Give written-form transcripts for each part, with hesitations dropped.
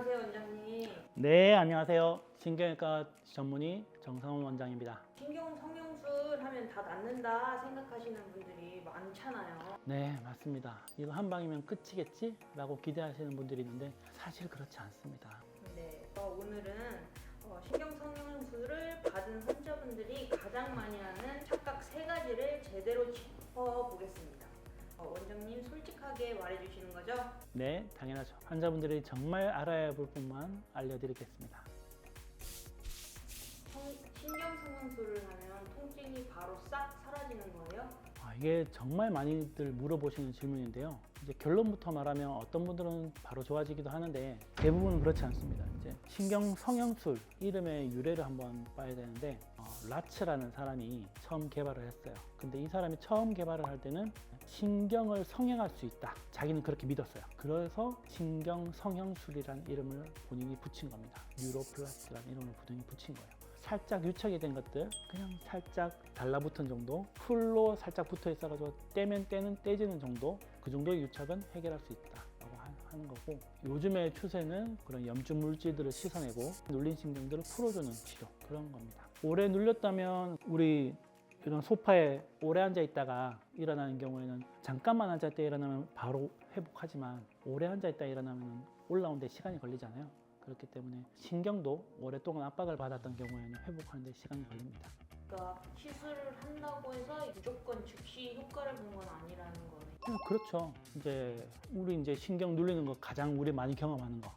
안녕하세요, 원장님. 네, 안녕하세요. 신경외과 전문의 정상훈 원장입니다. 신경 성형술 하면 다 낫는다 생각하시는 분들이 많잖아요. 네, 맞습니다. 이거 한 방이면 끝이겠지? 라고 기대하시는 분들이 있는데 사실 그렇지 않습니다. 네, 오늘은 신경 성형술을 받은 환자분들이 가장 많이 하는 착각 세 가지를 제대로 짚어보겠습니다. 원장님 솔직하게 말해주시는 거죠? 네, 당연하죠. 환자분들이 정말 알아야 할 부분만 알려드리겠습니다. 신경 성형술을 하면 통증이 바로 싹 사라지는 거예요? 이게 정말 많이들 물어보시는 질문인데요. 이제 결론부터 말하면 어떤 분들은 바로 좋아지기도 하는데 대부분은 그렇지 않습니다. 이제 신경 성형술 이름의 유래를 한번 봐야 되는데 라츠라는 사람이 처음 개발을 했어요. 근데 이 사람이 처음 개발을 할 때는 신경을 성형할 수 있다. 자기는 그렇게 믿었어요. 그래서 신경 성형술이라는 이름을 본인이 붙인 겁니다. 뉴로플라스티라는 이름을 본인이 붙인 거예요. 살짝 유착이 된 것들 그냥 살짝 달라붙은 정도, 풀로 살짝 붙어 있어가지고 떼면 떼는 떼지는 정도, 그 정도의 유착은 해결할 수 있다라고 하는 거고, 요즘의 추세는 그런 염증 물질들을 씻어내고 눌린 신경들을 풀어주는 치료, 그런 겁니다. 오래 눌렸다면 우리 이런 소파에 오래 앉아 있다가 일어나는 경우에는 잠깐만 앉을 때 일어나면 바로 회복하지만 오래 앉아 있다 일어나면 올라오는데 시간이 걸리잖아요. 그렇기 때문에 신경도 오랫동안 압박을 받았던 경우에는 회복하는 데 시간이 걸립니다. 그러니까 시술을 한다고 해서 무조건 즉시 효과를 보는 건 아니라는 거네요. 그렇죠. 우리 신경 눌리는 거 가장 우리 많이 경험하는 거.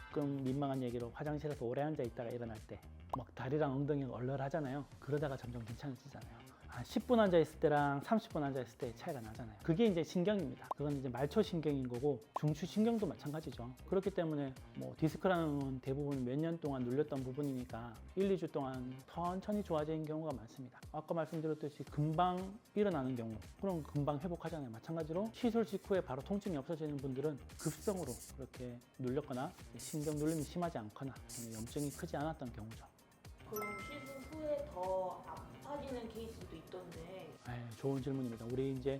조금 민망한 얘기로 화장실에서 오래 앉아 있다가 일어날 때 막 다리랑 엉덩이가 얼얼하잖아요. 그러다가 점점 괜찮아지잖아요. 한 10분 앉아 있을 때랑 30분 앉아 있을 때 차이가 나잖아요. 그게 이제 신경입니다. 그건 이제 말초신경인 거고 중추신경도 마찬가지죠. 그렇기 때문에 디스크라는 건 대부분 몇 년 동안 눌렸던 부분이니까 1, 2주 동안 천천히 좋아지는 경우가 많습니다. 아까 말씀드렸듯이 금방 일어나는 경우, 그럼 금방 회복하잖아요. 마찬가지로 시술 직후에 바로 통증이 없어지는 분들은 급성으로 그렇게 눌렸거나 신경 눌림이 심하지 않거나 염증이 크지 않았던 경우죠. 그럼 시술 후에 더 아파지는 케이스도 있던데. 좋은 질문입니다. 우리 이제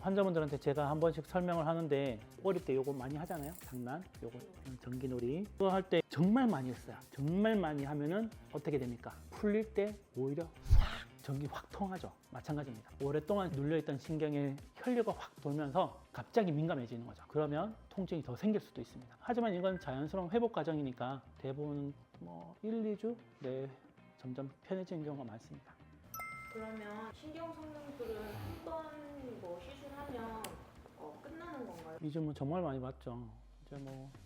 환자분들한테 제가 한 번씩 설명을 하는데 어릴 때 요거 많이 하잖아요. 장난, 요거 전기놀이. 그거 할 때 정말 많이 했어요. 정말 많이 하면은 어떻게 됩니까? 풀릴 때 오히려 싹 전기 확 통하죠. 마찬가지입니다. 오랫동안 눌려있던 신경에 혈류가 확 돌면서 갑자기 민감해지는 거죠. 그러면 통증이 더 생길 수도 있습니다. 하지만 이건 자연스러운 회복 과정이니까 대부분 1, 2주 내에 점점 편해지는 경우가 많습니다. 그러면 신경 성형술은 한 번 시술하면 끝나는 건가요? 요즘은 정말 많이 봤죠.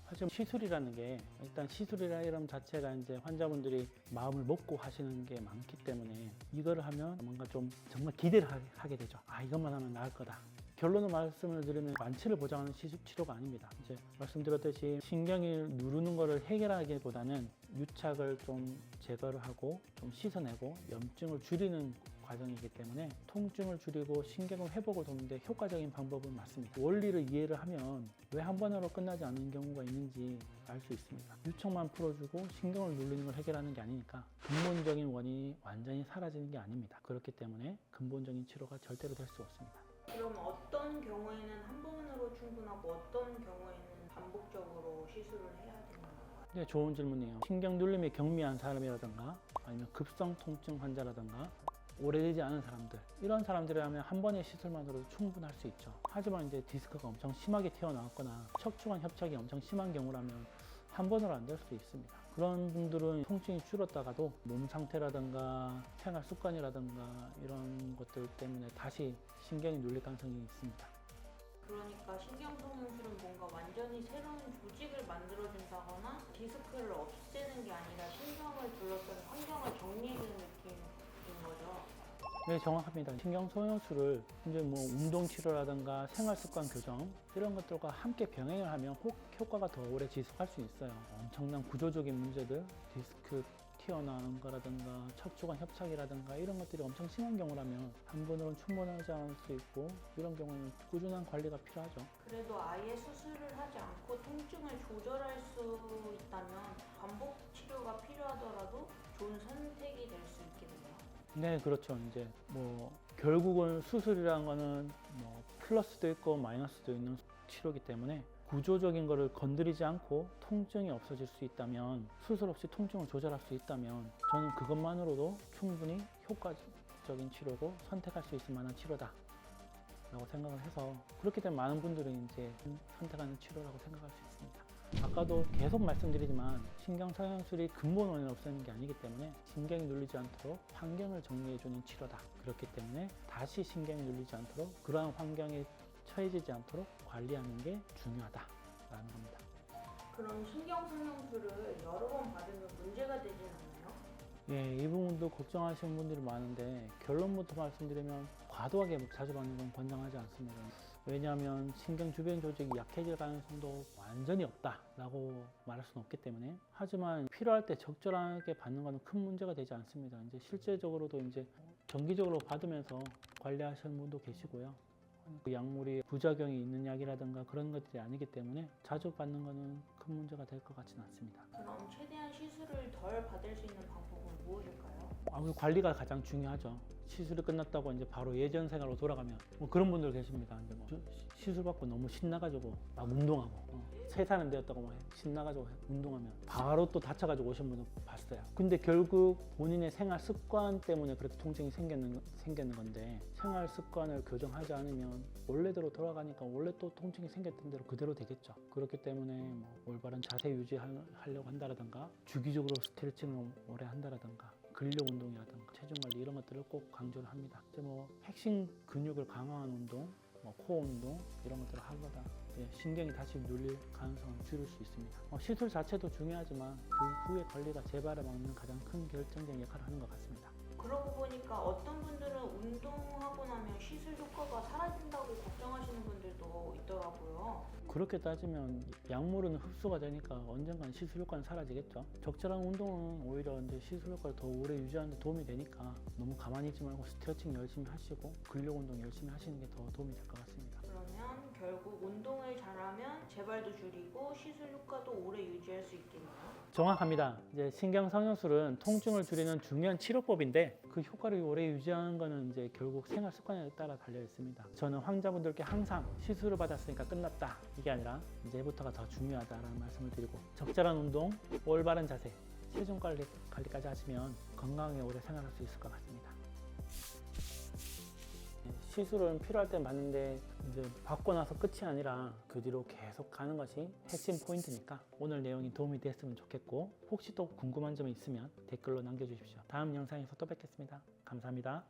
사실 시술이라는 게 일단 시술이라는 이름 자체가 이제 환자분들이 마음을 먹고 하시는 게 많기 때문에 이거를 하면 뭔가 좀 정말 기대를 하게 되죠. 이것만 하면 나을 거다. 결론을 말씀을 드리면 완치를 보장하는 치료가 아닙니다. 이제 말씀드렸듯이 신경이 누르는 거를 해결하기보다는 유착을 좀 제거를 하고 좀 씻어내고 염증을 줄이는 과정이기 때문에 통증을 줄이고 신경을 회복을 돕는데 효과적인 방법은 맞습니다. 원리를 이해를 하면 왜 한 번으로 끝나지 않는 경우가 있는지 알 수 있습니다. 유착만 풀어주고 신경을 누르는 걸 해결하는 게 아니니까 근본적인 원인이 완전히 사라지는 게 아닙니다. 그렇기 때문에 근본적인 치료가 절대로 될 수 없습니다. 그럼 어떤 경우에는 한 번으로 충분하고 어떤 경우에는 반복적으로 시술을 해야 되는 건가요? 네, 좋은 질문이에요. 신경 눌림이 경미한 사람이라든가 아니면 급성 통증 환자라든가 오래되지 않은 사람들, 이런 사람들이라면 한 번의 시술만으로도 충분할 수 있죠. 하지만 이제 디스크가 엄청 심하게 튀어나왔거나 척추관 협착이 엄청 심한 경우라면 한 번으로 안 될 수도 있습니다. 그런 분들은 통증이 줄었다가도 몸 상태라든가 생활 습관이라든가 이런 것들 때문에 다시 신경이 눌릴 가능성이 있습니다. 그러니까 신경 성형술은 뭔가 완전히 새로운 조직을 만들어준다거나 디스크를 없애는 게 아니라 신경을 둘러싼 환경을 정리해주는 느낌인 거죠. 네, 정확합니다. 신경 성형술을 이제 운동 치료라든가 생활 습관 교정 이런 것들과 함께 병행을 하면 효과가 더 오래 지속할 수 있어요. 엄청난 구조적인 문제들, 디스크 튀어나오는 거라든가 척추관 협착이라든가 이런 것들이 엄청 심한 경우라면 한 번으로는 충분하지 않을 수 있고, 이런 경우는 꾸준한 관리가 필요하죠. 그래도 아예 수술을 하지 않고 통증을 조절할 수 있다면 반복 치료가 필요하더라도 좋은 선택이 될 수 있겠네요. 네, 그렇죠. 이제 결국은 수술이라는 거는 플러스도 있고 마이너스도 있는 치료이기 때문에 구조적인 거를 건드리지 않고 통증이 없어질 수 있다면, 수술 없이 통증을 조절할 수 있다면 저는 그것만으로도 충분히 효과적인 치료고 선택할 수 있을 만한 치료다 라고 생각을 해서, 그렇기 때문에 많은 분들은 이제 선택하는 치료라고 생각할 수 있습니다. 아까도 계속 말씀드리지만 신경성형술이 근본 원인을 없애는 게 아니기 때문에 신경이 눌리지 않도록 환경을 정리해주는 치료다. 그렇기 때문에 다시 신경이 눌리지 않도록, 그러한 환경에 처해지지 않도록 관리하는 게 중요하다라는 겁니다. 그럼 신경성형술을 여러 번 받으면 문제가 되진 않나요? 예, 이 부분도 걱정하시는 분들이 많은데, 결론부터 말씀드리면 과도하게 자주 받는 건 권장하지 않습니다. 왜냐하면 신경 주변 조직이 약해질 가능성도 완전히 없다라고 말할 수는 없기 때문에. 하지만 필요할 때 적절하게 받는 것은 큰 문제가 되지 않습니다. 이제 실제적으로도 이제 정기적으로 받으면서 관리하시는 분도 계시고요. 그 약물이 부작용이 있는 약이라든가 그런 것들이 아니기 때문에 자주 받는 것은 큰 문제가 될 것 같지는 않습니다. 그럼 최대한 시술을 덜 받을 수 있는 방법은 무엇일까요? 관리가 가장 중요하죠. 시술이 끝났다고 이제 바로 예전 생활로 돌아가면, 뭐 그런 분들 계십니다. 이제 뭐 시술 받고 너무 신나가지고 막 운동하고, 세사는 되었다고 막 신나가지고 운동하면 바로 또 다쳐가지고 오신 분도 봤어요. 근데 결국 본인의 생활 습관 때문에 그렇게 통증이 생기는 건데, 생활 습관을 교정하지 않으면 원래대로 돌아가니까 원래 또 통증이 생겼던 대로 그대로 되겠죠. 그렇기 때문에 뭐 올바른 자세 유지하려고 한다라든가, 주기적으로 스트레칭을 오래 한다라든가, 근력 운동이라든가 체중 관리, 이런 것들을 꼭 강조를 합니다. 이제 뭐 핵심 근육을 강화하는 운동, 코어 운동, 이런 것들을 하거나 신경이 다시 눌릴 가능성을 줄일 수 있습니다. 시술 자체도 중요하지만 그 후의 관리가 재발을 막는 가장 큰 결정적인 역할을 하는 것 같습니다. 그러고 보니까 어떤 분들은 운동하고 나면 시술 효과가 사라진다고 걱정하시는 분들도 있더라고요. 그렇게 따지면 약물은 흡수가 되니까 언젠간 시술 효과는 사라지겠죠. 적절한 운동은 오히려 이제 시술 효과를 더 오래 유지하는 데 도움이 되니까 너무 가만히 있지 말고 스트레칭 열심히 하시고 근력 운동 열심히 하시는 게 더 도움이 될 것 같습니다. 그러면 결국 운동을 잘하면 재발도 줄이고 시술 효과도 오래 유지할 수 있겠네요. 정확합니다. 이제 신경성형술은 통증을 줄이는 중요한 치료법인데, 그 효과를 오래 유지하는 것은 이제 결국 생활 습관에 따라 달려 있습니다. 저는 환자분들께 항상 시술을 받았으니까 끝났다, 이게 아니라 이제부터가 더 중요하다라는 말씀을 드리고, 적절한 운동, 올바른 자세, 체중 관리까지 하시면 건강하게 오래 생활할 수 있을 것 같습니다. 시술은 필요할 때 받는데, 이제 받고 나서 끝이 아니라 그 뒤로 계속 가는 것이 핵심 포인트니까 오늘 내용이 도움이 됐으면 좋겠고, 혹시 또 궁금한 점이 있으면 댓글로 남겨주십시오. 다음 영상에서 또 뵙겠습니다. 감사합니다.